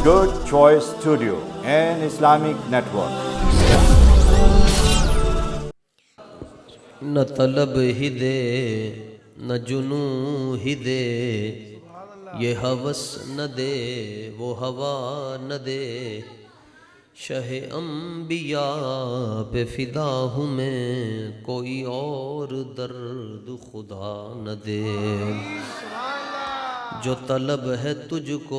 Good Choice Studio and Islamic Network. न तलब ही दे न जुनू ही दे, ये हवस न दे वो हवा न दे, शहे अम्बिया पे फिदा हूँ मैं, कोई और दर्द खुदा न दे। जो तलब है तुझको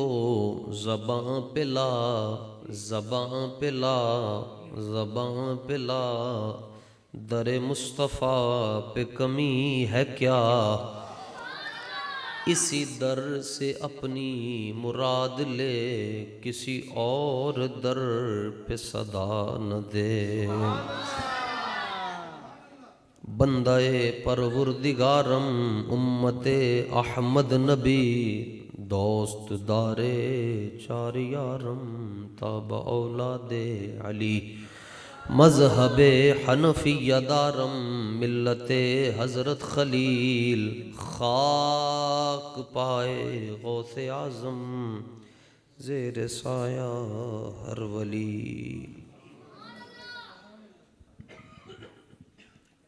ज़बां पे ला, ज़बां पे ला, ज़बां पे ला, दरे मुस्तफ़ा पे कमी है क्या, इसी दर से अपनी मुराद ले, किसी और दर पे सदा न दे। बंदाए परवरदिगारम उम्मते अहमद नबी, दोस्त दारे चार यारम तब औलादे अली, मजहबे हनफिया दारम मिल्लते हजरत खलील, खाक पाए गौसे आजम ज़ेर साया हर वली।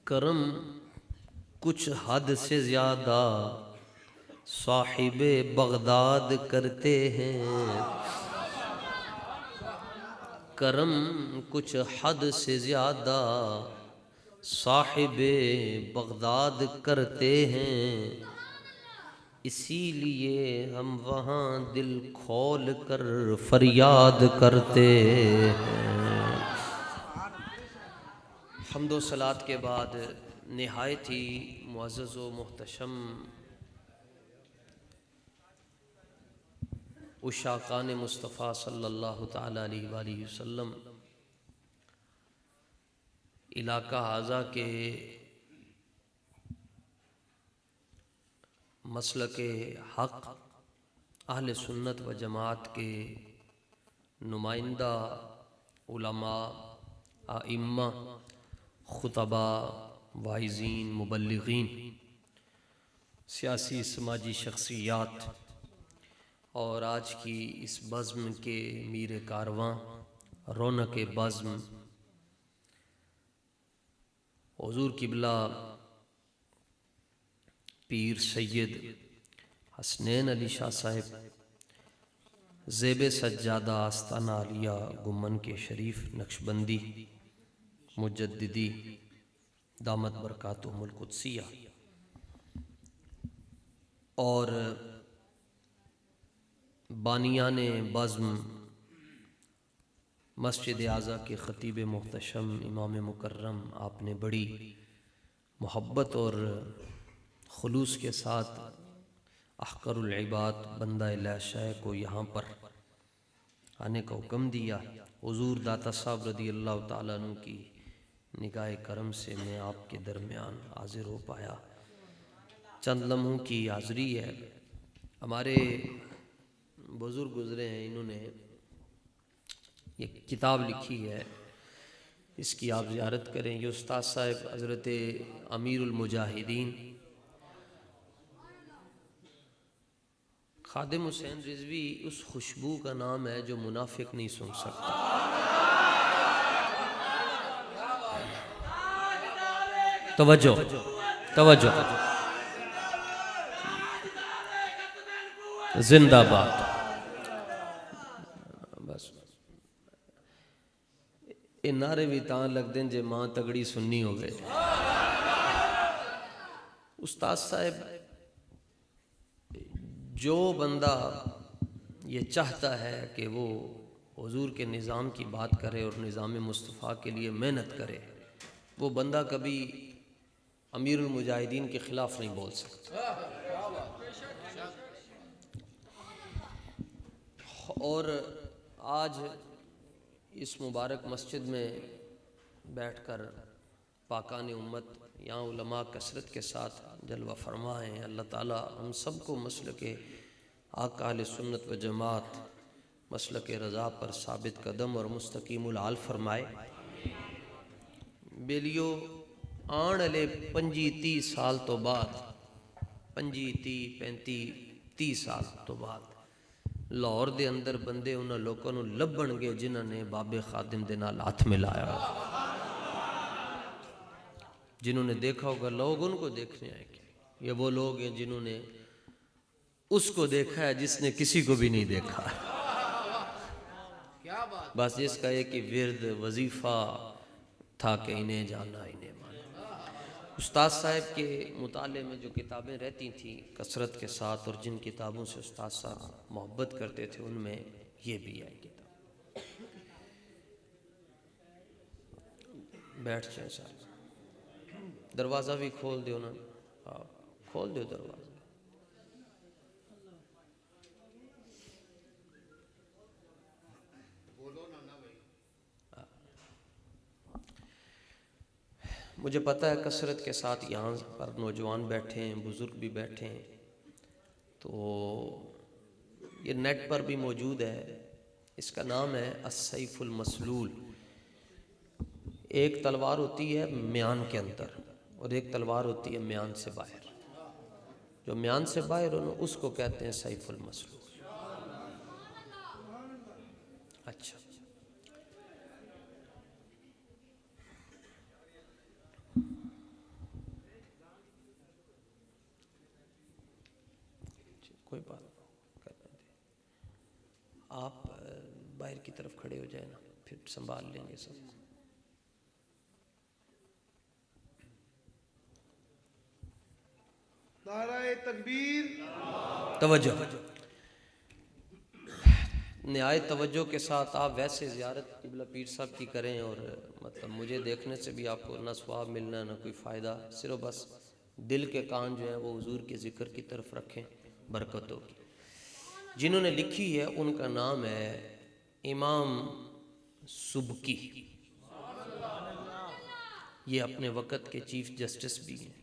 करम कुछ हद से ज़्यादा साहिबे बगदाद करते हैं, करम कुछ हद से ज़्यादा साहिबे बगदाद करते हैं, इसीलिए हम वहाँ दिल खोल कर फरियाद करते हैं। हम्दो सलात के बाद निहायत ही मुअज़्ज़ज़ व मुहतशम उशाक़ान मुस्तफ़ा सल्लल्लाहु ताला अलैहि वसल्लम इलाका हाजा के मसलके हक़ अहले सुन्नत व जमात के नुमाइंदा उलमा, आइम्मा, खुतबा, वाइज़ीन, मुबल्लिगीन, सियासी समाजी शख्सियात और आज की इस बज़्म के मीर कारवां, रौनक बज़्म हुज़ूर किबला पीर सैयद हसनैन अली शाह साहिब ज़ेब सज्जादा आस्ताना आलिया गुम्मन के शरीफ नक्शबंदी मुजद्दिदी दामत बरकातुहुमुल कुद्सिया और बानियाने बज़्म मस्जिद आज़ा के ख़तीब मुहतशम इमाम मुकर्रम, आपने बड़ी मोहब्बत और खुलूस के साथ अहक़रुल इबाद बंदा लाशय को यहाँ पर आने का हुक्म दिया। हुज़ूर दाता साहब रदी अल्लाह ताला अन्हु की निगाह करम से मैं आपके दरमियान हाजिर हो पाया। चंद लम्हों की हाज़री है। हमारे बुज़ुर्ग गुज़रे हैं, इन्होंने ये किताब लिखी है, इसकी आप ज़ियारत करें। ये उस्ताद साहब हज़रत अमीरुल मुजाहिदीन खादिम हुसैन रिज़वी उस खुशबू का नाम है जो मुनाफिक नहीं सूंघ सकता। तवज्जो तवज्जो, जिंदाबाद। बस ये नारे भी तां लगते हैं जे मां तगड़ी सुननी हो गए। उस्ताद साहब, जो बंदा ये चाहता है कि वो हुजूर के निज़ाम की बात करे और निज़ाम मुस्तफ़ा के लिए मेहनत करे, वो बंदा कभी अमीरुल मुजाहिदीन के ख़िलाफ़ नहीं बोल सकता। और आज इस मुबारक मस्जिद में बैठकर पाकान उम्मत, यहाँ उलमा कसरत के साथ जलवा फरमा हैं। अल्लाह ताला हम सबको मसल के आका अहले सुन्नत व जमात मसल के रज़ा पर साबित कदम और मुस्तकीमुल हाल फरमाए। बेलियो आने वाले 25-30 साल तो बाद, 25-30-35-30 साल तो बाद लाहौर दे अंदर बंदे उन्होंने लोगों को लभणगे जिन्होंने बाबे खादिम दे नाल हाथ मिलाया, जिन्होंने देखा होगा लोग उनको देखने आएंगे। ये वो लोग हैं जिन्होंने उसको देखा है जिसने किसी को भी नहीं देखा। बस इसका एक ही विरद वजीफा था कि इन्हें जाना इन्हें माना। उस्ताद साहब के मुताले में जो किताबें रहती थीं कसरत के साथ, और जिन किताबों से उस्ताद साहब मोहब्बत करते थे उनमें ये भी है किताब। बैठ जाए साहब, दरवाज़ा भी खोल दो ना, हाँ खोल दो दरवाज़ा। मुझे पता है कसरत के साथ यहाँ पर नौजवान बैठे हैं, बुज़ुर्ग भी बैठे हैं, तो ये नेट पर भी मौजूद है। इसका नाम है अस्सैफुल मसलूल। एक तलवार होती है म्यान के अंदर और एक तलवार होती है म्यान से बाहर। जो म्यान से बाहर हो उसको कहते हैं सैफुल मसलूल। अच्छा, कोई बात करने दे, आप बाहर की तरफ खड़े हो जाए ना, फिर संभाल लेंगे सब। नाराए तकबीर, तवज्जो, न्याय तवज्जो के साथ आप वैसे ज़ियारत किबला पीर साहब की करें, और मतलब मुझे देखने से भी आपको ना सवाब मिलना ना कोई फ़ायदा, सिर्फ बस दिल के कान जो है वो हुजूर के ज़िक्र की तरफ रखें, बरकत होगी। जिन्होंने लिखी है उनका नाम है इमाम सुबकी। ये अपने वक़्त के चीफ जस्टिस भी हैं,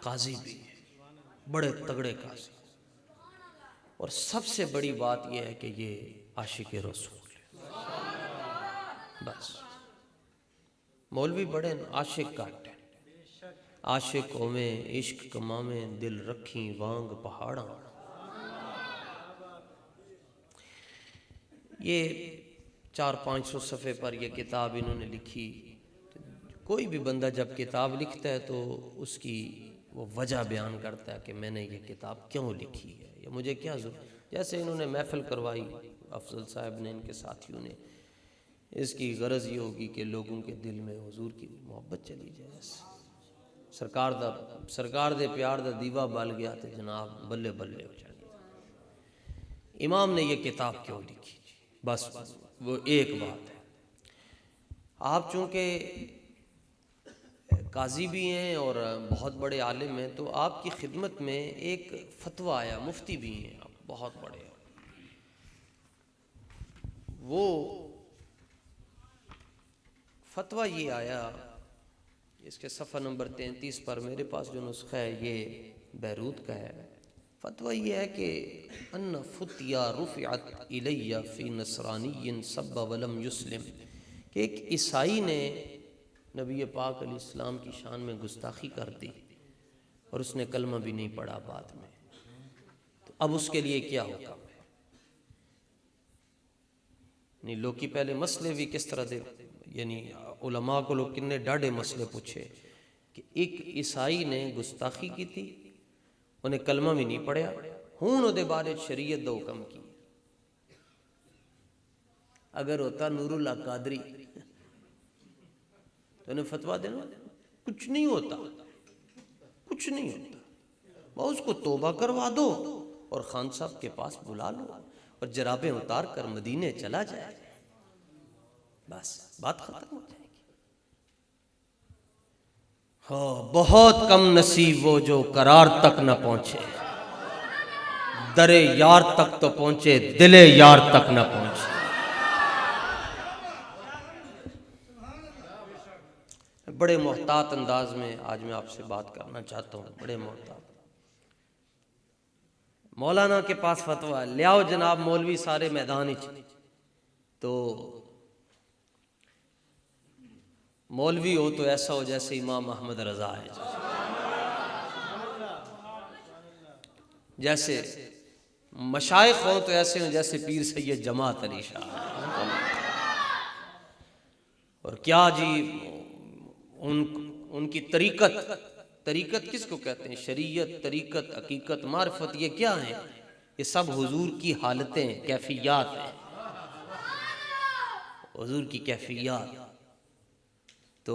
काजी भी हैं, बड़े तगड़े काजी। और सबसे बड़ी बात यह है कि ये आशिक रसूल है। बस मौलवी बड़े आशिक काट हैं, आशिकों में इश्क कमावे दिल रखी वांग पहाड़ा। ये 400-500 सफ़े पर यह किताब इन्होंने लिखी। कोई भी बंदा जब किताब लिखता है तो उसकी वो वजह बयान करता है कि मैंने ये किताब क्यों लिखी है या मुझे क्या ज़रूरत। जैसे इन्होंने महफिल करवाई अफजल साहब ने, इनके साथियों ने, इसकी गरज ये होगी कि लोगों के दिल में हुजूर की मोहब्बत चली जाए। सरकार दे प्यार दा दीवा बल गया तो जनाब बल्ले बल्ले हो जाएगी। इमाम ने ये किताब क्यों लिखी, बस वो एक बात है। आप चूँकि काजी भी हैं और बहुत बड़े आलिम हैं, तो आपकी खिदमत में एक फतवा आया, मुफ्ती भी हैं आप बहुत बड़े, वो फतवा ये आया, इसके सफ़ा नंबर 33 पर मेरे पास जो नुस्खा है ये बैरूत का है। फतवा ये है कि अन्ना फुतिया रुफ़िअत इलैया फ़ी नसरानिय्यिन सब्बा वलम युस्लिम, कि एक ईसाई ने नबी पाक अलैहिस्सलाम की शान में गुस्ताखी कर दी और उसने कलमा भी नहीं पढ़ा बाद में, तो अब उसके लिए क्या होगा। नहीं लोग की पहले मसले भी किस तरह दे, यानी उलमा को लोग कितने डाढ़े मसले पूछे कि एक ईसाई ने गुस्ताखी की थी, उन्हें कलमा भी नहीं पढ़िया, हूँ उहदे बारे शरीयत दा हुक्म की। अगर होता नूरुल्लाह कादरी तो उन्हें फतवा देना कुछ नहीं होता, कुछ नहीं होता, बस उसको तौबा करवा दो और खान साहब के पास बुला लो और जराबें उतार कर मदीने चला जाए, बस बात खत्म हो जाएगी। हाँ, बहुत कम नसीब वो जो करार तक न पहुंचे, दरे यार तक तो पहुंचे, दिले यार तक न पहुंचे। बड़े मोहतात अंदाज में आज मैं आपसे बात करना चाहता हूँ, बड़े मोहतात। मौलाना के पास फतवा ले आओ जनाब, मौलवी सारे मैदान तो मौलवी हो तो ऐसा हो जैसे इमाम अहमद रजा है, जैसे मशाइख हों तो ऐसे हों जैसे पीर सैयद जमात अली शाह। और क्या जी उनकी तरीकत किसको कहते हैं? शरीयत, तरीकत, हकीकत, मार्फत, ये क्या है? ये सब हुजूर की हालतें, कैफियत हैं, हुजूर की कैफियत। तो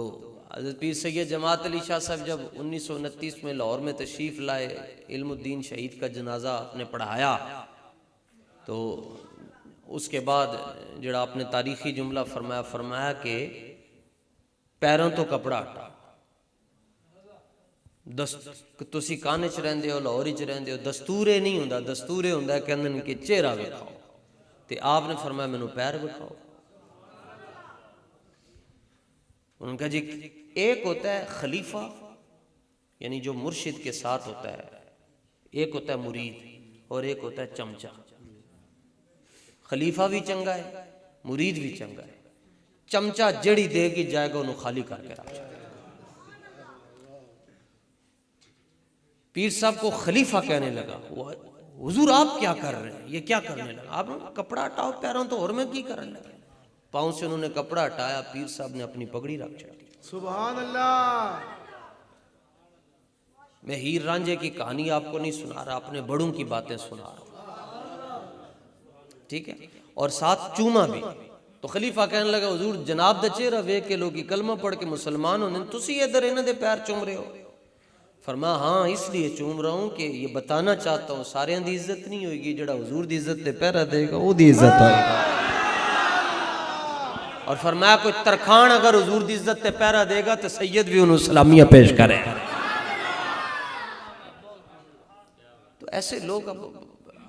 हज़रत पीर सैयद जमात अली शाह साहब जब 1929 में लाहौर में तशरीफ़ लाए, इल्मुद्दीन शहीद का जनाजा आपने पढ़ाया, तो उसके बाद जड़ा आपने तारीखी जुमला फरमाया कि पैरों तो कपड़ा हटा, तुसी काने च रहिंदे हो, लाहौर च रहिंदे हो, दस्तूरे नहीं हुंदा, दस्तूरे हुंदा कहंदे कि चेहरा विखाओ, ते आपने फरमाया मैनू पैर विखाओ। उनका जी एक होता है खलीफा, यानी जो मुर्शिद के साथ होता है, एक होता है मुरीद और एक होता है चमचा। खलीफा भी चंगा है, मुरीद भी चंगा है, चमचा जड़ी देगी जाएगा उन्होंने खाली करके रख। पीर साहब को खलीफा कहने लगा, हुजूर आप क्या कर रहे हैं, ये क्या करने लगा? आप कपड़ा हटाओ पैरों तो, और में की करने लगे? पाँव से उन्होंने कपड़ा हटाया, पीर साहब ने अपनी पगड़ी रख चढ़ी। सुभान अल्लाह। मैं हीर रांझे की कहानी आपको नहीं सुना रहा, अपने बड़ों की बातें सुना रहा, ठीक है? और साथ चूमा भी। तो खलीफा कहने लगा, हुजूर जनाब दा चेहरा वेख के लोग कलमा पढ़ के मुसलमान होने, तुसी इधर इन्हां दे पैर चूम रहे हो। फरमा हाँ इसलिए चूम रहा हूं कि ये बताना चाहता हूं सारे दी इज्जत नहीं होगी, जड़ा हुजूर दी इज्जत ते पैरा देगा वो दी इज्जत होगी। और फरमाया कोई तरखान अगर हुजूर दी इज्जत ते पैरा देगा तो सैयद भी उन्हें सलामियां पेश करे। तो ऐसे लोग, अब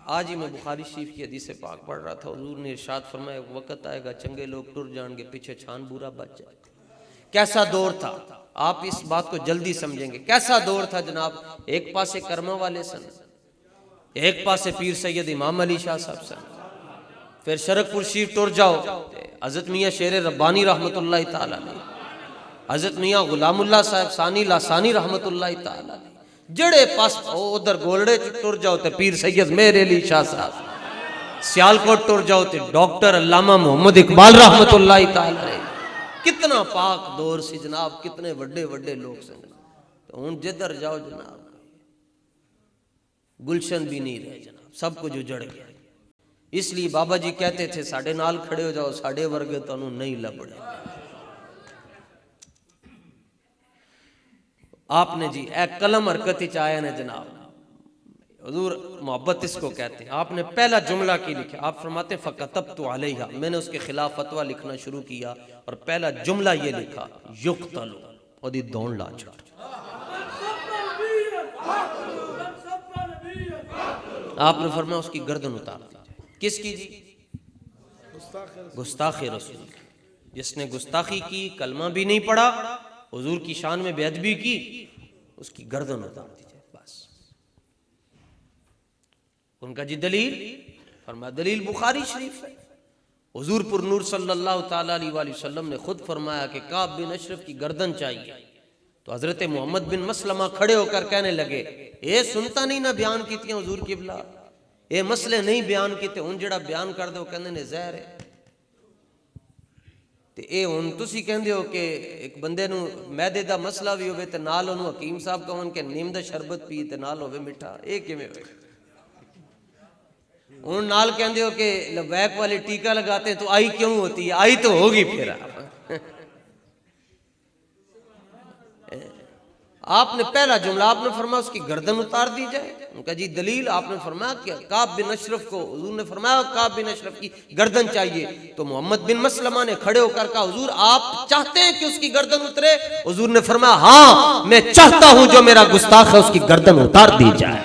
आज ही मैं बुखारी शरीफ की हदीस पाक पढ़ रहा था, हुजूर ने इरशाद फरमाया वक्त आएगा चंगे लोग टुर जाएंगे, पीछे छान बुरा बच जाएगा। कैसा दौर था, आप इस बात को जल्दी समझेंगे। कैसा दौर था जनाब, एक पासे कर्मा वाले सन, एक पासे पीर सैयद इमाम अली शाह साहब सन, फिर शरकपुर शरीफ टुर जाओ हजरत मियाँ शेर रब्बानी रहमतुल्लाह ताला अलैह, हजरत मियाँ गुलामुल्लाह साहब सानी लासानी रहमतुल्लाह ताला अलैह, जड़े पास उधर गोलड़े टुर जाओ तो पीर सैयद मेहर अली शाह साहब, सियालकोट टुर जाओ तो डॉक्टर अल्लामा मोहम्मद इकबाल रहमतुल्लाह ताला अलैह। कितना पाक दौर सी जनाब, कितने बड़े बड़े लोग सन। तो हुण जिधर जाओ जनाब गुलशन भी नहीं रहे जनाब, सब कुछ उजड़ गया। इसलिए बाबा जी कहते थे साडे नाल खड़े हो जाओ, साडे वर्गे तुहानू नहीं लभणे। आपने जी ए कलम हरकत च आया ने जनाब, हुजूर मोहब्बत इसको कहते हैं। आपने पहला जुमला की लिखा, आप फरमाते फकतबतु अलैहा, मैंने उसके खिलाफ फतवा लिखना शुरू किया और पहला जुमला ये लिखा युक्तलु, ओदी दौड़ ला छट। आपने फरमाया उसकी गर्दन उतार दी जाए। किसकी जी? गुस्ताखे रसूल। जिसने गुस्ताखी की, कलमा भी नहीं पढ़ा, हुजूर की शान में बेअदबी की, उसकी गर्दन उतार दी जाए बस। उनका जी दलील फरमाया, दलील बुखारी शरीफ है। हुजूर पुरनूर सल्लल्लाहु ताला अलैहि वसल्लम ने खुद फरमाया कि काब बिन अशरफ की गर्दन चाहिए। तो हजरत मोहम्मद बिन मसलमा खड़े होकर कहने लगे, ये सुनता नहीं ना बयान कीतियां हुजूर किबला, ये मसले नहीं बयान कीते, हुण जेड़ा बयान कर दो कहंदे ने जहर है। ते ए हुण तुसी कहंदे हो कि एक बंदे नू मैदे दा मसला भी होवे ते नाल ओनू हकीम साहब कहन के नीम दा शरबत पी ते नाल होवे मिठा, ये किवें होवे? हुण नाल कहंदे हो कि लबैक वाले टीका लगाते हैं तो आई क्यों होती है? आई तो होगी फिर। आपने पहला जुमला आपने फरमाया उसकी गर्दन उतार दी जाए। उनका जी दलील आपने फरमाया कि काब बिन अशरफ को, हुजूर ने फरमाया काब बिन अशरफ की गर्दन चाहिए। तो मोहम्मद बिन मसलमा ने खड़े होकर कहा, हुजूर आप चाहते हैं कि उसकी गर्दन उतरे? हुजूर ने फरमाया हाँ मैं चाहता हूं, जो मेरा गुस्ताख है उसकी गर्दन उतार दी जाए।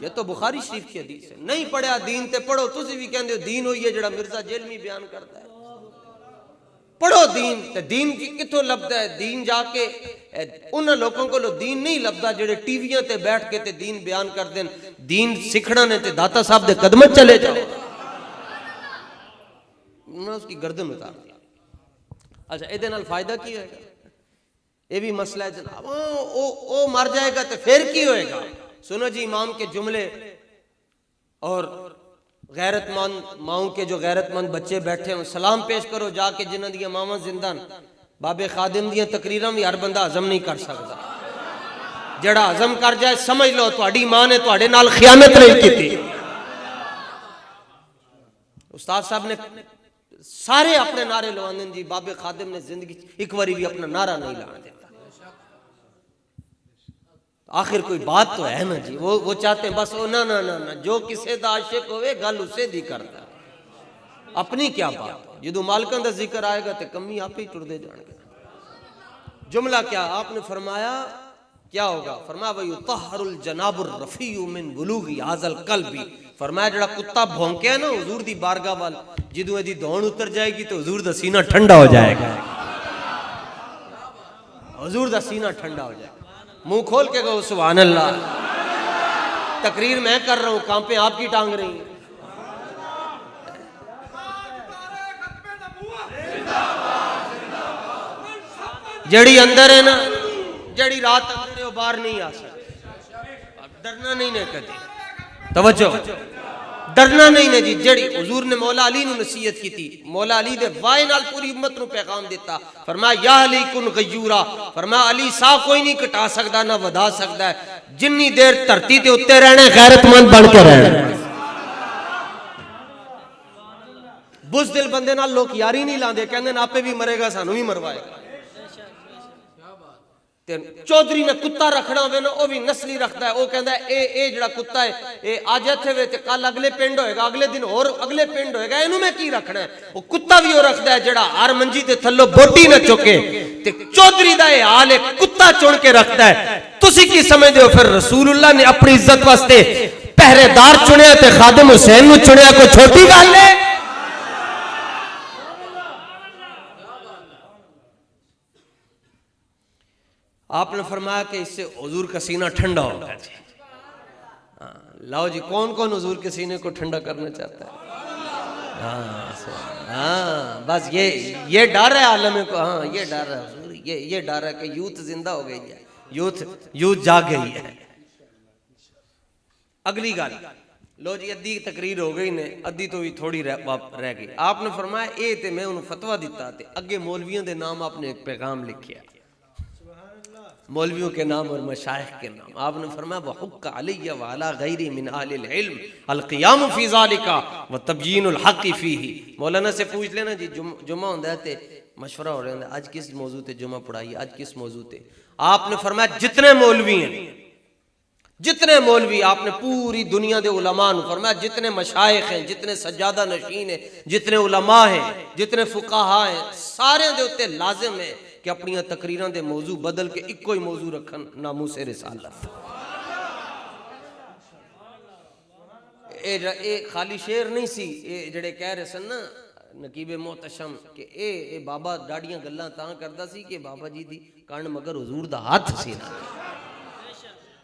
ये तो बुखारी शरीफ की हदीस है। नहीं पढ़िया दीन ते पढ़ो, तुसी भी कहंदे हो दीन होई है जेड़ा मिर्जा जेलमी बयान करता है। पढ़ो दीन, ते दीन किथों लभदा है? दीन जाके उन लोगों को दीन नहीं लभदा जेड़े टीवियां ते बैठ के ते दीन बयान कर देन। दीन सिखना ने ते दाता साहब दे कदम चले जाओ। मैं उसकी गर्दन उतार दी। अच्छा इहदे नाल फायदा की होएगा? ये भी मसला है जनाब। ओ मर जाएगा तो फिर की होएगा? सुनो जी इमाम के जुमले, और गैरतमंद माओं के जो गैरतमंद बच्चे बैठे हों सलाम पेश करो जाके जिन्हां दियां मावां जिंदा न। बाबे खादिम दियां तकरीरां भी हर बंदा हजम नहीं कर सकता, जड़ा हजम कर जाए समझ लो तुहाडी मां ने तुहाडे नाल खियानत नहीं की। उस्ताद साहब ने सारे अपने नारे लवांदे जी, बाबे खादिम ने जिंदगी एक बारी भी अपना नारा नहीं लाने देता। आखिर कोई बात तो है ना जी, वो चाहते हैं बस ना ना ना ना जो किसी दा आशिक होवे गल उसे दी करता, अपनी क्या बात। जो मालकां दा जिक्र आएगा तो कमी आप ही टुरदे जाएंगे। जुमला क्या आपने फरमाया, क्या होगा? फरमाया भाई तहरुल जनाबुर रफीउ मिन बुलूगी हाजल कल्बी। फरमाया जड़ा कुत्ता भौंके ना हुजूर दी बारगाह वाल, जिदों एदी दौड़ उतर जाएगी तो हुजूर दा सीना ठंडा हो जाएगा। हुजूर दा सीना ठंडा हो जाएगा। मुंह खोल के कहो सुभान अल्लाह। तकरीर मैं कर रहा हूं, कांपे आपकी टांग रही है। जड़ी अंदर है ना, जड़ी रात अंदर है वो बाहर नहीं आ सकती। डरना नहीं ने कदे, तवज्जो, डरना नहीं ने जी। जड़ी हुजूर ने मौला अली नु नसीहत की थी, मौला अली दे वाए नाल पूरी उम्मत नु पैगाम दिता। फरमाया या अली कुन गयूरा, फरमाया अली सा कोई नहीं कटा सकदा ना वधा सकदा है, जिन्नी देर धरती ते उत्ते रहना गैरतमंद बन के रहना। बुज़दिल बंदे नाल लोग यारी नहीं लांदे, कहंदे ने आपे भी मरेगा सानू भी मरवाएगा। चौधरी ने कुत्ता रखना होवे ना, वो भी नस्ली रखता है। वो कहता है ए जड़ा कुत्ता है ये अज इत्थे वे ते कल अगले पिंड होएगा, अगले दिन और अगले पिंड होएगा, इनू मैं की रखना है। वो कुत्ता भी वो रखता है जड़ा हर मंजी ते थल्लो बोटी न चुके। ते चौधरी दा ये हाल है, कुत्ता चुन के रखता है। तुसी की समझदे हो? फिर रसूलुल्लाह ने अपनी इज्जत वास्ते पहरेदार चुनिया ते खादिम हुसैन नु चुनिया, कोई छोटी गल है? आपने फरमाया कि इससे हुजूर का सीना ठंडा होगा जी। लाओ जी, कौन कौन हुजूर के सीने को ठंडा करना चाहता है? हाँ बस ये डर है आलम को। हाँ ये डर है हुजूर, ये डर है कि यूथ जिंदा हो गई है, यूथ जाग गई है। अगली गल लो जी, अद्धी तकरीर हो गई ने, अद्धी तो भी थोड़ी रह गई। आपने फरमाया ए ते मैं उन्हें फतवा दिता ते अगे मौलवियों के नाम आपने एक पैगाम लिखिया, मौलवियों के नाम और मशाइख के नाम। आपने फरमाया वहुक्का अलैया व अला गैरी मिन अहलिल इल्म अल क़ियाम फी ज़ालिका व तबयीनुल हक़ फीही। मौलाना से पूछ लेना जी, जुमा होंदा है ते मशवरा हो रहा है आज किस मौजू ते जुमा पढ़ाई, आज किस मौजू ते। आपने फरमाया जितने मौलवी हैं, जितने मौलवी, आपने पूरी दुनिया के उलमा ने फरमाया जितने मशाइख हैं, जितने सज्जादा नशीन हैं, जितने उलमा हैं, जितने फुकाहा हैं, सारे दे उत्ते लाजिम है कि अपनी तकरीरां दे मौजू बदल के इको ही मौजू रखन, नामूसे रिसालत। ए खाली शेर नहीं सी, ए जड़े कह रहे सन ना नकीबे मोहतशम कि ए बाबा डाड़ियां गल्लां तां करदा सी कि बाबा जी दी कण मगर हुजूर दा हाथ सी ना।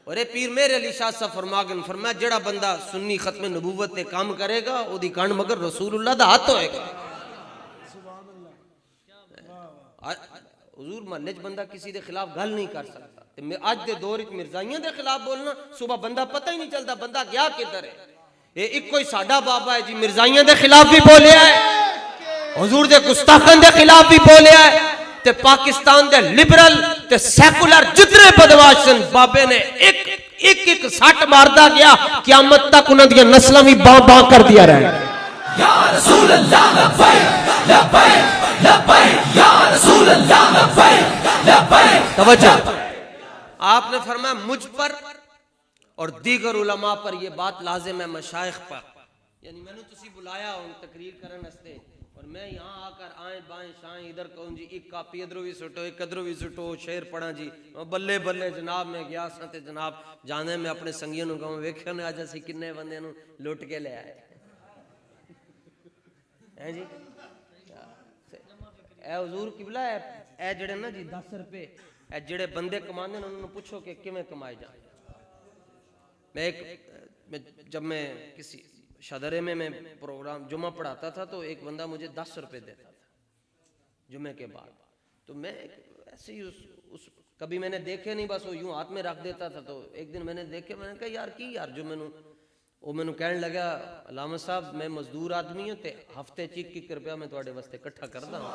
और ए पीर मेरे अली शाह साहब फरमागन, फरमाया जड़ा बंदा सुन्नी खत्म नबूवत ते काम करेगा ओदी कण मगर रसूलुल्लाह दा हाथ होएगा। हुजूर महल्ले च बंदा किसी के खिलाफ गल नहीं कर सकता। अज के दौर च मिर्जाइयां के खिलाफ बोलना, सुबह बंदा पता ही नहीं चलता बंदा गया किधर है। ये इको ही साडा बाबा है जी, मिर्जाइयां के खिलाफ भी बोलिया है, हुजूर दे गुस्ताखन के खिलाफ भी बोलिया है, ते पाकिस्तान दे लिबरल ते सेकुलर जितने बदमाश सन बाबे ने एक सट मारदा गया, क़यामत तक उन्हां दी नस्लां भी बां बां कर दिया रहे। या रसूल अल्लाह लब्बैक लब्बैक लब्बैक या रसूल अल्लाह लब्बैक लब्बैक। तवज्जो, आपने फरमाया मुझ पर और दीगर उलमा पर यह बात लाजिम है, मशाइख पर। यानी मैंने तुसी बुलाया उन तकरीर करने वास्ते और मैं यहाँ आकर आए बाएं शाएं इधर कहूँ जी एक कापी इधरों भी सुटो, एक कदरों भी सुटो, शेर पढ़ा जी बल्ले बल्ले जनाब मैं गया सा ते जनाब जाने मैं अपने संगियों नूं कहूँ वेख्यो ने अज असीं किन्ने बंदे नूं लुट के ले आए हैं जी। ए हुजूर किबला है ए जड़े ना जी 10 रुपए ए जड़े बंदे कमाने ने उन्होंने पूछो कि किवें कमाए जाए। जब मैं किसी शदरे में मैं प्रोग्राम जुमा पढ़ाता था तो एक बंदा मुझे 10 रुपए देता था जुमे के बाद। तो मैं ऐसे ही उस कभी मैंने देखे नहीं, बस वो यूं हाथ में रख देता था। तो एक दिन मैंने देखे, मैंने कहा यार की यार जो मैंने वो मैनू कहन लगा अलामा साहब मैं मजदूर आदमी हूँ, हफ्ते च 1 रुपया मैं थोड़े वास्ते इकट्ठा करदा हूँ।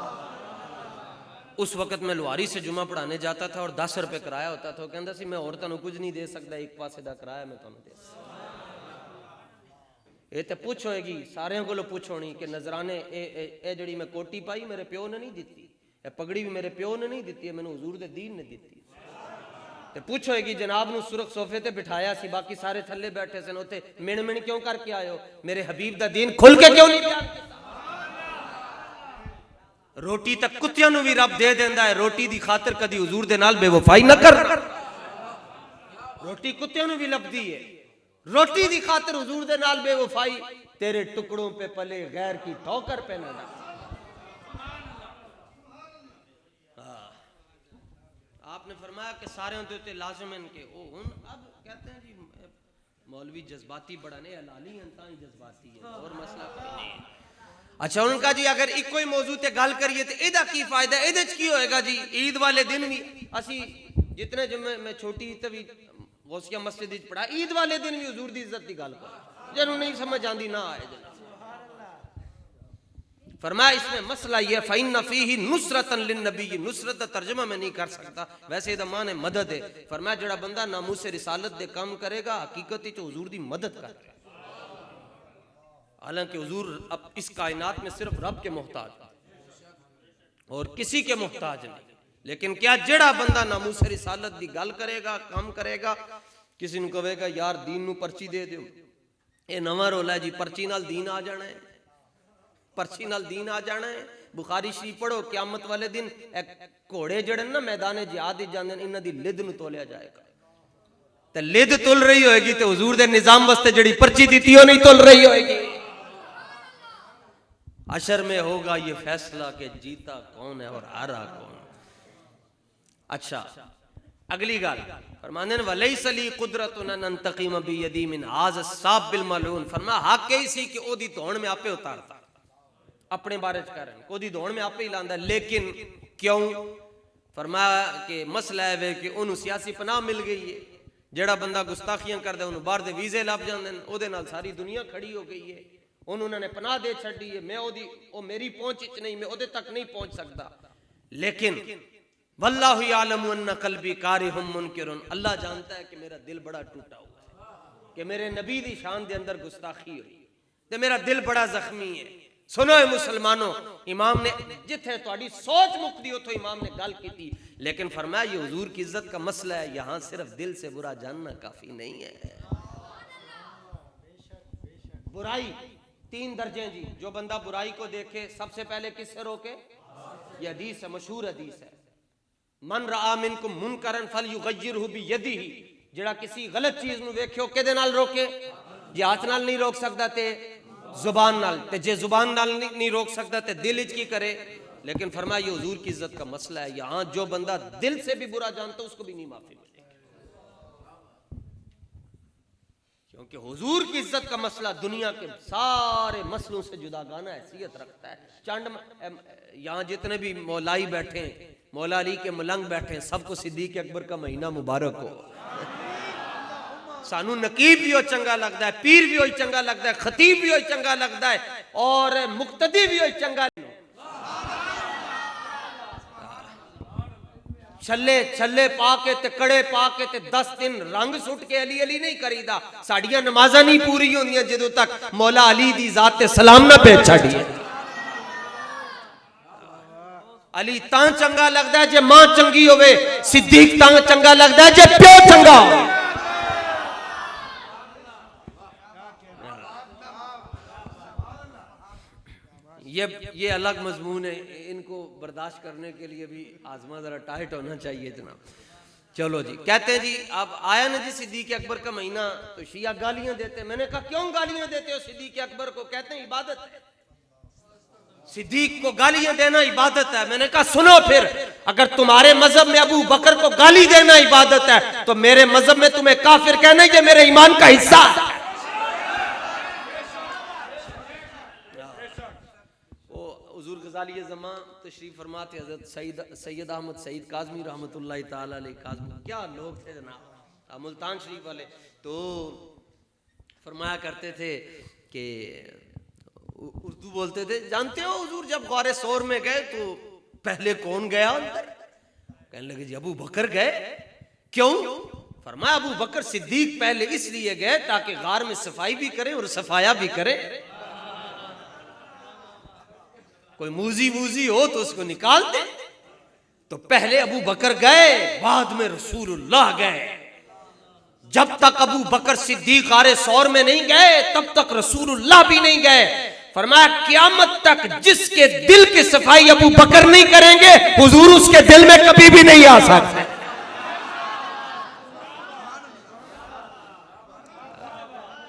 उस वक्त मैं लुहारी से जुमा पढ़ाने जाता था और 10 रुपये किराया होता था। कहता सी मैं और तुहानू कुछ नहीं दे सकता, एक पासे का किराया मैं तुहानू दे सकता। ये तो पुछ होएगी सारे को पुछ होनी कि नजराने ए जड़ी मैं कोटी पाई मेरे प्यो ने नहीं दी, ये पगड़ी भी मेरे प्यो ने नहीं दी, मैंने हुजूर दे दीन ने दी। ते पुछ होएगी जनाब नू सुरख सोफे ते बिठाया सी, बाकी सारे थल्ले बैठे सन, उते मिण मिण क्यों करके आयो, मेरे हबीब दा दीन खुल के क्यों नहीं दिया। रोटी तक कुत्तियां नू भी रब दे देंदा है, रोटी दी खातिर कदी हुजूर दे नाल बेवफाई ना कर। रोटी कुत्तियां नू भी लभदी है, रोटी दी खातिर हुजूर दे नाल बेवफाई, तेरे टुकड़ों पे पले गैर की ठोकर पे ना लग। आपने फरमाया कि सारे होते लाजिम इनके ओ हुन अब कहते हैं जी मौलवी जज्बाती बड़ा ने हलाली अंता ही जज्बाती है और मसला कोई नहीं है। अच्छा उनका जी अगर एक कोई मौजू ते गल करिए तो एदा की फायदा, एदे च की होएगा जी। ईद वाले दिन भी असी जितने जुम्मे मैं छोटी ते भी गौसिया मस्जिद विच पढ़ा, ईद वाले दिन भी हुजूर दी इज्जत दी गल कर, जिन्हों नहीं समझ आंदी ना आए। फरमाया इसमें मसला यह फ़इन्न फ़ीही नुसरतन लिन्नबी, नुसरत का तर्जुमा मैं नहीं कर सकता, वैसे इहदा माने मदद है। फरमाया जेड़ा बंदा नामूस रिसालत दे काम करेगा हकीकत विच हुजूर दी मदद कर रहा है। हालांकि हुजूर अब इस कायनात में सिर्फ रब के मोहताज और किसी के मोहताज नहीं, लेकिन क्या जेड़ा बंदा नामूस रिसालत दी गल करेगा काम करेगा, किसी नूं कहेगा यार दीन नूं पर्ची दे दिओ, ये नवां रोला है जी पर्ची नाल दीन आ जाना है, पर्ची नाल दीन आ जाना है। बुखारी शरीफ पढ़ो क़यामत वाले दिन घोड़े जड़े ना मैदान जिहाद जाते हैं, इन्हां दी लिद नूं तोलिया जाएगा, ते लिद तुल रही होएगी ते हुजूर दे निजाम वास्ते जड़ी पर्ची दी हो नहीं तुल रही होएगी। अशर में होगा ये फैसला कि जीता कौन है और हारा कौन। अच्छा अगली गल फरमाने वलैसा ली कुदरतुन अन अंतकीम बियदी मिन हाज़ा साब बिल मलून। फरमाया हक ही सी कि ओदी धौण में आपे उतारता, अपने बारे च करन ओदी धौण में आपे ही लांदा, लेकिन क्यों। फरमाया कि मसला है कि उन्होंने सियासी पनाह मिल गई है, जेड़ा बंदा गुस्ताखियां करदा उन्होंने बाहर दे वीजे लभ जांदे ने, ओदे नाल सारी दुनिया खड़ी हो गई है, उन्होंने पनाह दे छड़ी है, मैं ओदी ओ मेरी पहुंच च नहीं, मैं ओदे तक नहीं पहुंच सकता। लेकिन वल्लाहु यालमु अन्ना कल्बी कारिहुम मुनकिरुन, अल्लाह जानता है कि मेरा दिल बड़ा टूटा हुआ है कि मेरे नबी दी शान दे अंदर गुस्ताखी हुई ते मेरा दिल बड़ा जख्मी है। सुनो ए मुसलमानों, इमाम ने जिथे तुहाडी सोच मुकदी उतो इमाम ने गल की, लेकिन फरमाया ये हुजूर की इज्जत का मसला है, यहां सिर्फ दिल से बुरा जानना काफी नहीं है। बुराई 3 दर्जे जी, जो बंदा बुराई को देखे सबसे पहले किससे रोके, ये हदीस है, मशहूर हदीस है, मन रआ मिनकुम मुनकरन फलयुगय्यिरहु बियदिही, जेड़ा किसी गलत चीज नु वेख्यो किदे नाल रोके, जे हाथ नाल नहीं रोक सकदा ते जुबान नाल, ते जे जुबान नाल नहीं रोक सकदा ते दिल विच की करे। लेकिन फरमाया ये हुजूर की इज्जत का मसला है, यहां जो बंदा दिल से भी बुरा जानता उसको भी नहीं माफी मिलेगी, क्योंकि हुजूर की इज्जत का मसला दुनिया के सारे मसलों से जुदागाना हैसियत रखता है। चंड यहाँ जितने भी मौलाई बैठे, मौला अली के मलंग बैठे, सबको सिद्दीक अकबर का महीना मुबारक हो। सानू नकीब भी हो चंगा लगता है, पीर भी हो चंगा लगता है, खतीब भी हो चंगा लगता है, और मुक्तदी भी हो चंगा। छले छले पा के ते कड़े पा के ते 10 दिन रंग सुट के अली अली नहीं करीदा, साड़ियां नमाज़ां नहीं पूरी होंदियां जदों तक मौला अली दी जात ते सलाम ना भेज छड़िए। अली तां चंगा लगता है जे मां चंगी होवे, सिद्दीक तां चंगा लगता है जे प्यो चंगा हो। ये अलग मजमून है, इनको बर्दाश्त करने के लिए भी आजमा जरा टाइट होना चाहिए जनाब। चलो जी, कहते हैं जी अब आया ना जी सिद्दीक अकबर का महीना, तो शिया गालियां देते। मैंने कहा क्यों गालियां देते हो सिद्दीक अकबर को? कहते हैं इबादत है, सिद्दीक को गालियां देना इबादत है। मैंने कहा सुनो फिर, अगर तुम्हारे मजहब में अबू बकर को गाली देना इबादत है तो मेरे मजहब में तुम्हें काफिर कहना है, ये मेरे ईमान का हिस्सा है। ज़मा तशरीफ फरमाते हज़रत सैयद अहमद सईद काज़मी रहमतुल्लाह ताला अलैह, काज़मी क्या लोग थे जनाब, मुल्तान शरीफ वाले। तो फरमाया करते थे कि उर्दू बोलते थे, जानते हो हुजूर जब गौरे सौर में गए तो पहले कौन गया अंदर? कहने लगे जी अबू बकर गए। क्यों? फरमाया अबू बकर सिद्दीक पहले इसलिए गए ताकि गार में सफाई भी करें और सफाया भी करें। कोई मूजी वूजी हो तो उसको निकाल दे। तो पहले अबू बकर गए, बाद में रसूलुल्लाह गए। जब तक अबू बकर सिद्दीक गारे सौर में नहीं गए तब तक रसूलुल्लाह भी नहीं गए। फरमाया क़यामत तक जिसके दिल की सफाई अबू बकर नहीं करेंगे हुजूर उसके दिल में कभी भी नहीं आ सकते।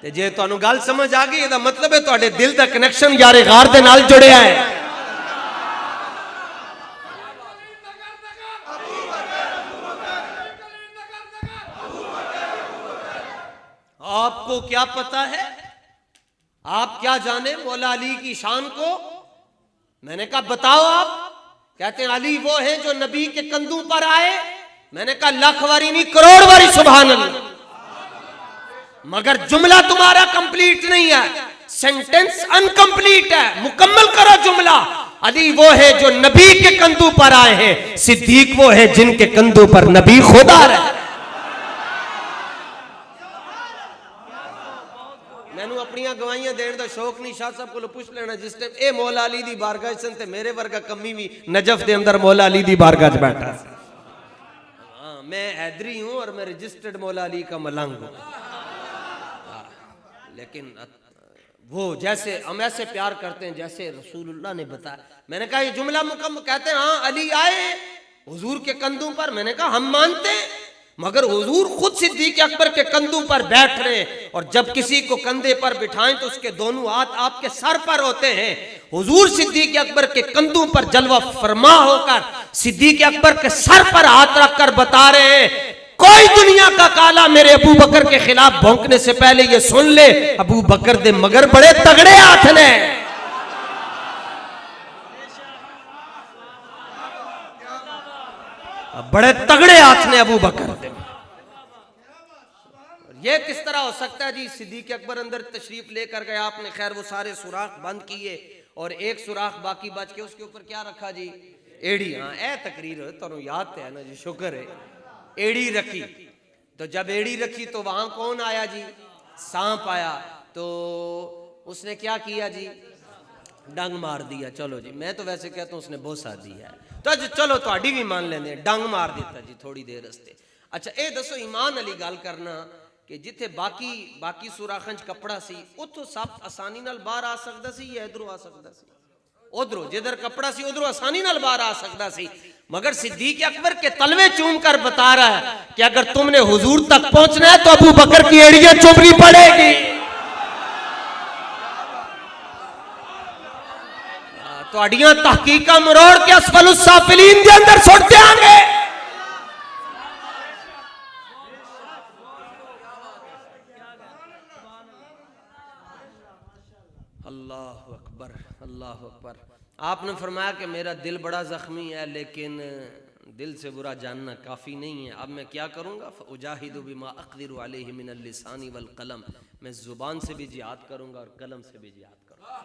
ते जे तुहानू गल समझ आ गई, ਇਹਦਾ मतलब है ਤੁਹਾਡੇ दिल ਦਾ कनेक्शन यारे गार दे नाल जुड़िया है। आपको क्या पता है, आप क्या जाने मौला अली की शान को? मैंने कहा बताओ आप। कहते हैं अली वो हैं जो नबी के कंधों पर आए। मैंने कहा लाख वारी नहीं करोड़ वारी सुभान अल्लाह, मगर जुमला तुम्हारा कंप्लीट नहीं है, सेंटेंस अनकंप्लीट है, मुकम्मल करो जुमला। अली वो है जो नबी के कंधों पर आए हैं, सिद्दीक वो है जिनके कंधों पर नबी खुद आ रहा है। मैनू अपनी गवाहियां देने का शौक नहीं, शाह साहब को पूछ लेना जिस टाइम ए मौला अली दी बारगाह सन ते मेरे वर्गा कमी भी नजफ दे अंदर मौला अली दी बारगाह च बैठा। हाँ मैं हैदरी हूं और मैं रजिस्टर्ड मौला अली का मलंग हूं, लेकिन वो जैसे हम ऐसे प्यार करते हैं जैसे रसूलुल्लाह ने बताया। मैंने कहा ये जुमला मुकम्मल। कहते हैं हाँ अली आए हुजूर के कंधों पर। मैंने कहा हम मानते हैं, मगर हुजूर खुद सिद्दीक अकबर के कंधों पर बैठ रहे, और जब किसी को कंधे पर बिठाएं तो उसके दोनों हाथ आपके सर पर होते हैं। हुजूर सिद्दीक अकबर के कंधों पर जलवा फरमा होकर सिद्दीक अकबर के सर पर हाथ रखकर बता रहे हैं कोई दुनिया का काला मेरे अबू बकर के खिलाफ भौंकने से पहले ये सुन ले, अबू बकर दे मगर बड़े तगड़े हाथ ने। बड़े तगड़े हाथ ने अबू बकर। ये किस तरह हो सकता है जी? सिद्दीक अकबर अंदर तशरीफ लेकर गए, आपने खैर वो सारे सुराख बंद किए और एक सुराख बाकी बच के उसके ऊपर क्या रखा जी? एड़ी। हाँ ए तकरीर तो याद है ना जी, शुक्र है। एड़ी रखी, तो जब एड़ी रखी तो वहां कौन आया जी? सांप आया। तो उसने क्या किया जी? डंग मार दिया। चलो जी, मैं तो वैसे कहता हूँ उसने बोसा दिया, तो चलो थोड़ी भी मान लेंगे, डंग मार दिता जी थोड़ी देर रस्ते। अच्छा ये दसो ईमान अली गल करना कि जिथे बाकी सुराखां च कपड़ा सी उतो सब आसानी नाल बाहर आ सकदा सी या इधरों आ सकदा सी? उधरों जिधर कपड़ा सी उधरों आसानी नाल बाहर आ सकदा सी, मगर सिद्दीक अकबर के तलवे चूम कर बता रहा है कि अगर तुमने हुजूर तक पहुंचना है तो अबू बकर की एड़ियां चुभनी पड़ेगी। तुहाडियां तहकीकां मरोड़ के असफलुस साफिलीन दे अंदर सुट देंगे। अल्लाह अकबर, अल्लाह अकबर। आपने फरमाया कि मेरा दिल बड़ा जख्मी है, लेकिन दिल से बुरा जानना काफ़ी नहीं है। अब मैं क्या करूँगा? उजाहिदु बिमा अक़दिरु अलैहि मिनल लिसानी वल कलम। मैं ज़ुबान से भी जिहाद करूँगा और कलम से भी जिहाद करूँगा।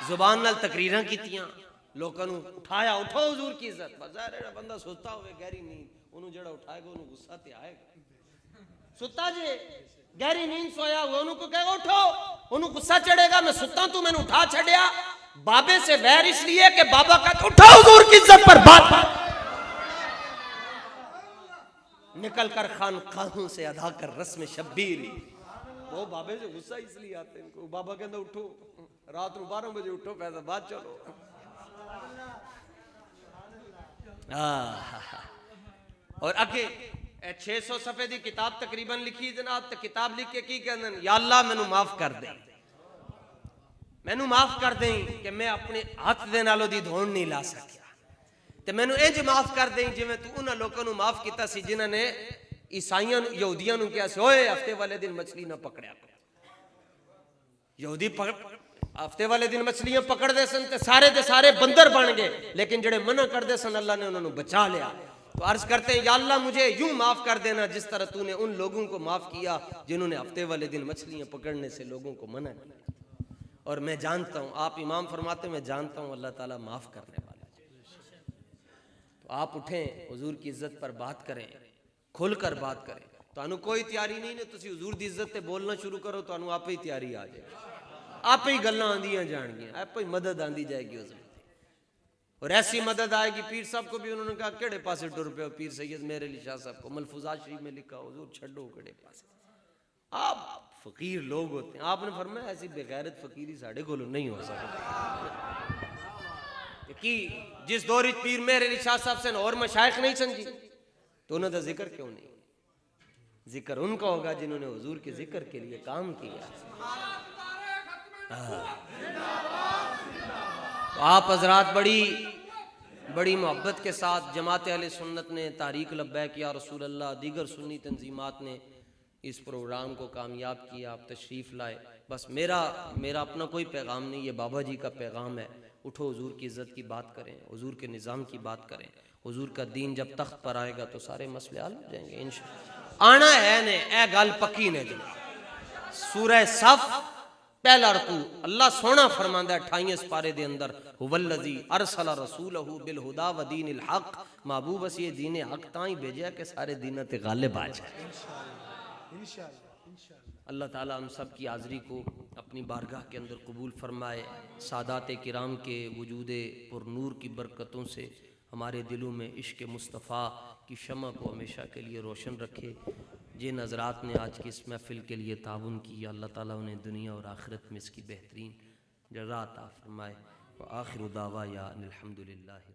ज़ुबान नाल तकरीरां कीतियां, लोगों को उठाया, उठो हुजूर की इज्जत। बाजार है बंदा सुता हुए गहरी नींद, उन्होंने जड़ा उठाएगा उन्होंने गुस्सा ते आएगा। सुता जे गहरी नींद सोया हुआ, उनको कहेगा उठो, उन्होंने गुस्सा चढ़ेगा। मैं सुता तू मैंने उठा छड़िया। बाबे से वैर इसलिए कि बाबा का उठो हुजूर की इज्जत पर बात। निकल कर खानकाहों से अदा कर रस्म शब्बीरी। वो बाबे से गुस्सा इसलिए आते हैं इनको। बाबा कहता उठो रात को 12 बजे उठो, पैसा बात चलो। और अगे 600 सफे की किताब तकरीबन लिखी जनाब। तो किताब लिख के की कहते, या अल्लाह मैनू माफ कर दे, मैनू माफ कर दे कि मैं अपने हाथ दे नालों दी धोन नहीं ला सकिया। ते मैनू इंज माफ कर दे जिवें तू उन्हां लोकां नू माफ कीता सी जिन्हां ने ईसाइयां यहूदियां नू कहा ओए हफ्ते वाले दिन मछली ना पकड़िया करो। यहूदी हफ्ते वाले दिन मछलियां पकड़ते सन ते सारे बंदर बन गए, लेकिन जेड़े मना करते सन अल्लाह ने उन्होंने बचा लिया। तो अर्ज करते हैं, या अल्लाह मुझे यूं माफ कर देना जिस तरह तूने उन लोगों को माफ किया जिन्होंने हफ्ते वाले दिन मछलियां पकड़ने से लोगों को मना किया। और मैं जानता हूं, आप इमाम फरमाते, मैं जानता हूं अल्लाह ताला माफ करने वाला है। तो आप उठें, हुजूर की इज्जत पर बात करें, खुलकर बात करें। तुहानू कोई तैयारी नहीं ने, तुसी हुजूर दी इज्जत ते बोलना शुरू करो, तुहानू आप ही तैयारी आ जाएगी, आप ही गल्लां आंदियां जाणगियां, आप ही मदद आंदी जाएगी उस वक्त। और ऐसी मदद आएगी, पीर साहब को भी उन्होंने कहा केड़े पासे टुर पे हो पीर सैयद मेरे अली शाह साहब को, मलफूजात शरीफ में लिखा, हुजूर छड्डो केड़े पासे, आप फकीर लोग होते हैं। आपने फरमाया ऐसी बेगैरत फकीरी साढ़े कोलों नहीं हो सकती कि जिस दौर विच पीर मेरे अली शाह साहब से और मशाइख नहीं समझी, तो उन्होंने तो जिक्र क्यों नहीं? जिक्र उनका होगा जिन्होंने हुजूर के जिक्र के लिए काम किया। तो आप हजरात बड़ी मोहब्बत के साथ जमात अहले सुन्नत ने तारीक लब्बैक या रसूल अल्लाह, दीगर सुन्नी तंजीमात ने इस प्रोग्राम को कामयाब किया, आप तशरीफ़ लाए। बस मेरा अपना कोई पैगाम नहीं, ये बाबा जी का पैगाम है। उठो, हुजूर की इज़्ज़त की बात करें, हुजूर के निज़ाम की बात करें। हुजूर का दीन जब तख्त पर आएगा तो सारे मसले हल हो जाएंगे इंशाअल्लाह। आना है ने ए गल पक्की ने जी। सूरह सफ पहला रकू, अल्लाह सोना फरमांदा है 28 पारे दे अंदर, हुवल्लज़ी अरसला रसूलहू बिल हुदा व दीनिल हक, महबूब असी ये दीन हक तां ही भेजा कि सारे दीनां ते गालिब आ जाए इंशाअल्लाह। अल्लाह ताला हम सब की हाज़री को अपनी बारगाह के अंदर कबूल फरमाए। सादात किराम के वजूद पुरनूर की बरकतों से हमारे दिलों में इश्क मुस्तफ़ा की शमा को हमेशा के लिए रोशन रखे। जिन हज़रात ने आज की इस महफ़िल के लिए ताउन किया, अल्लाह ताला उन्हें दुनिया और आखिरत में इसकी बेहतरीन जज़ा अता फरमाए। व आखिर दावा या अनिल हम्दुलिल्लाहि।